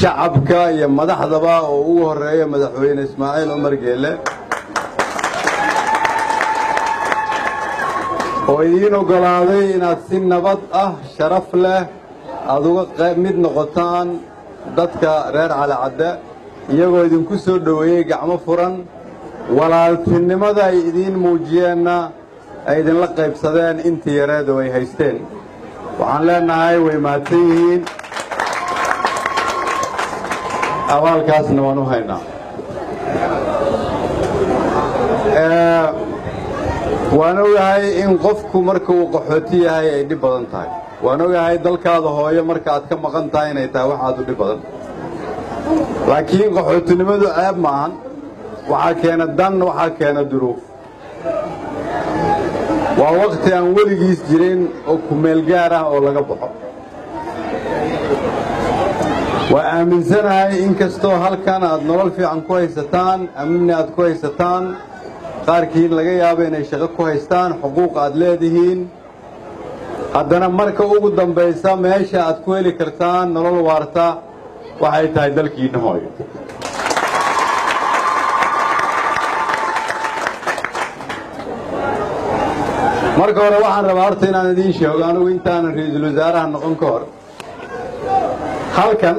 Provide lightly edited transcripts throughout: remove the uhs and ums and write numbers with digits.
شعبك يا مدح ضبا وهرية مدحوين إسماعيل عمر جيلة ويدين وقلاضي إن السن نبض شرف له أذوق مد نقطان ضدك رير على عداء يجوا يدين كسر دويه جعم فرن ولا النمذا يدين موجينا أيدين لقب صدان أنت يراد ويهيستين وعن لنا هاي ويماتين أول كاس نوانو هينا وأنا وياي إن قفكم مركو قحوتي هاي دي بدن تاي وأنا وياي دلك هذا هو مركات كم مكان تاي نيتا واحد دي بدن لكن قحوتي نمدو عيب معن وحكينا الدن وحكينا الظروف ووقت أن ولقيس جرين وكمل جارة ولا قبضه وآمن سنة إن كستو هل كان أدنول في عن كويستان أمني أد كويستان قاركين لقيا بين الشغل كويستان حقوق أدلادهين أدنا مركا أقدم بيسا ماشي أد كويلي كرتان نرول وارتا وحي تايدلكين هاي مركا ورواحان روارتين أنا دين شوغان وإنتان رئيس الوزراء نقن كور halkan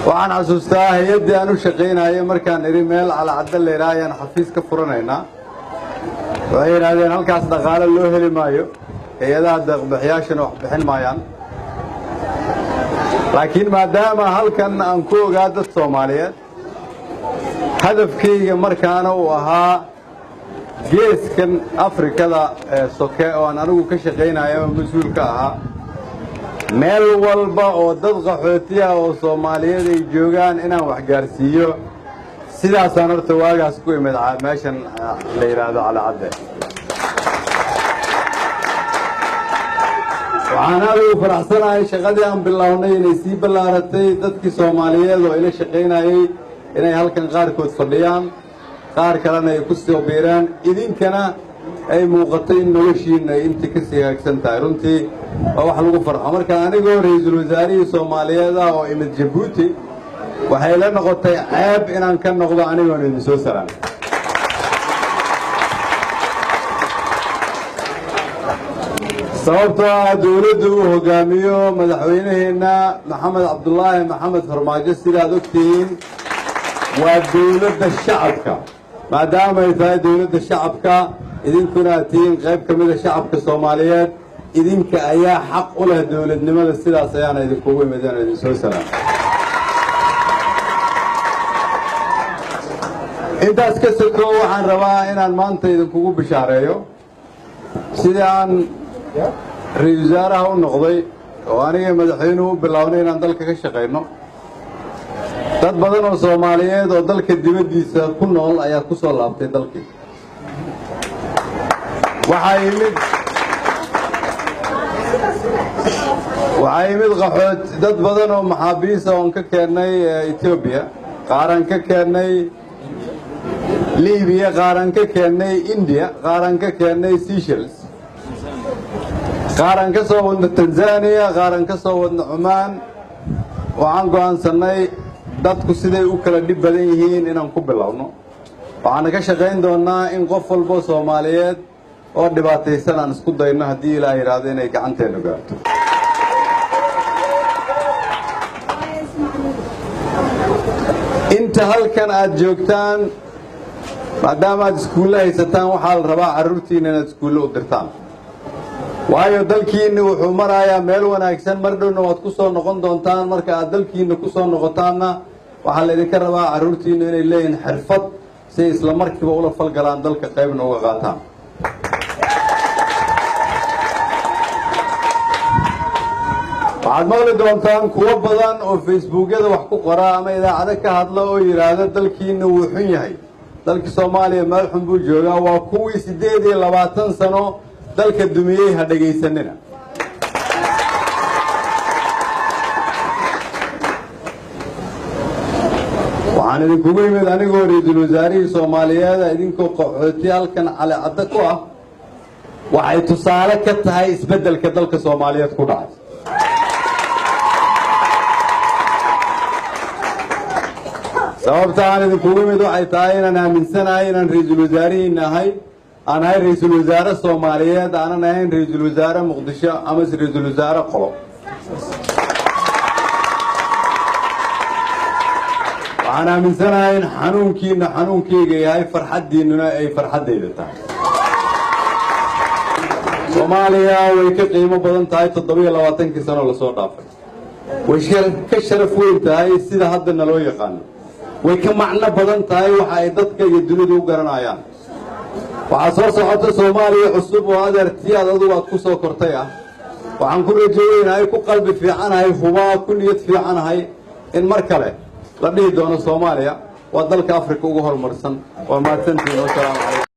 waxaan xasuustaa hay'adii aan u shaqeynayay markaan irimail ala cadda leerayaan xafiis ka furanayna waxay yiraahdeen halkaas dhaqaale loo heli maayo hay'adaha deeq-bixiyaashana wax bixin maayaan laakiin maadaama halkan aan ku ogaa dad Soomaaliyeed hadafkayga markaana uu ahaa geeskan Afrikada soke oo aan anigu ka shaqeynayo mas'uul ka ahaa meel walba oo dad qaxootiya oo Soomaaliyeed ay joogaan inaan wax gaarsiiyo sidaas aan horta waagaas ku imid meeshan la yiraahdo ala cadde waxaan aad u faraxsanahay shaqadii aan bilownay inay sii ballaaratay dadkii Soomaaliyeed oo ila shaqeynayay inay halkan qaarkood fadhiyaan qaar kalena ay ku soo biiraan idinkana ay muuqatay in noloshiina inta ka sii hagaagsan tahay runtii waa wax lagu farxo marka anigoo ra'iisul wasaarihii Soomaaliyeed oo imid Djibouti waxay la noqotay ceeb inaan ka noqdo anigoo idin soo salaam sababtoo ah dawladdu uu hogaamiyo madaxweynaheena Maxamed Cabdullaahi Maxamed Farmaajo sidaad ogtihiin waa dawladda shacabka maadaama ay tahay dawladda shacabka idinkuna tiin qayb ka mid ah shacabka Soomaaliyeed idinka ayaa xaq u leh dawladnimada sidaas ayaan idinkugu imidaan idin soo salaam intaas ka soo waxaan rabaa inaan maanta idinkugu bishaareeyo sidii aan ra'iisul wasaaraha u noqday oo aniga madaxweynuhu u bilownay inaan dalka ka shaqeyno dad badan oo Soomaaliyeed oo dalka dibadiisa ku nool ayaa ku soo laabtay dalkii waxay mid qaxood dad badan oo maxaabiis oo ka keenay Ethiopia qaaran ka keenay Libya qaaran ka keenay India qaaran ka keenay Seychelles qaaran ka soo wadna Tanzania qaaran ka soo wadna Oman waxaan go'aansanay dadku siday u kala dhib badan yihiin inaan ku bilowno waxaan ka shaqeyn doonaa in qof walba Soomaaliyeed oo dhibaataysan aan isku dayno haddii Ilaahay yiraahdo inay gacanteena gaarto inta halkan aad joogtaan maadaama aad iskuulle haysataan waxaa la rabaa carruurtiina inaad iskuulle u dirtaan waayo dalkiina wuxuu marayaa meel wanaagsan mar dhowna waad ku soo noqon doontaan marka aad dalkiina ku soo noqotaanna waxaa la idinka rabaa carruurtiina inay leeyihiin xirfad si isla markiiba ula falgalaan dalka qaybna uga qaataan waxaad maqli doontaan kuwo badan oo facebookyada wax ku qora ama idaacado ka hadla oo yiraahdo dalkiina wuu xun yahay dalka Soomaaliya meel xun buu joogaa waa kuwii 28 sano dalka dumiyay ha dhageysanina waxaan idinkugu yimid anigoo ra'iisul wasaarihii Soomaaliyeed idinkoo qaxooti halkan cali cadda ku ah waxay tusaale ka tahay isbeddelka dalka Soomaaliyeed ku dhacay sababta aan idinkugu imid waxay tahay inaan aaminsanahay inaan ra-iisul wasaarihiina ahay aan ahay ra-iisul wasaare soomaaliyeed aanan ahayn ra-iisul wasaare muqdisho ama ra-iisul wasaare qolo waxaan aaminsanahay in xanuunkiina xanuunkeyga yahay farxaddiinnuna ay farxaddayda tahay soomaaliya way ka qiimo badan tahay 27 sano la soo dhaafay way ka sharaf weyn tahay sida hadda naloo yaqaano way ka macno badan tahay waxa ay dadka iyo dunida u garanayaan waxaa soo socota soomaaliya cusub oo adeertiyaad adigu aad ku soo kortay ah waxaan ku rajaynahay ku qalbi fiicanahay hubaa ku niyad fiicanahay in mar kale la dhihi doono soomaaliya waa dalka afrika ugu horumarsan waa mahadsantihiin.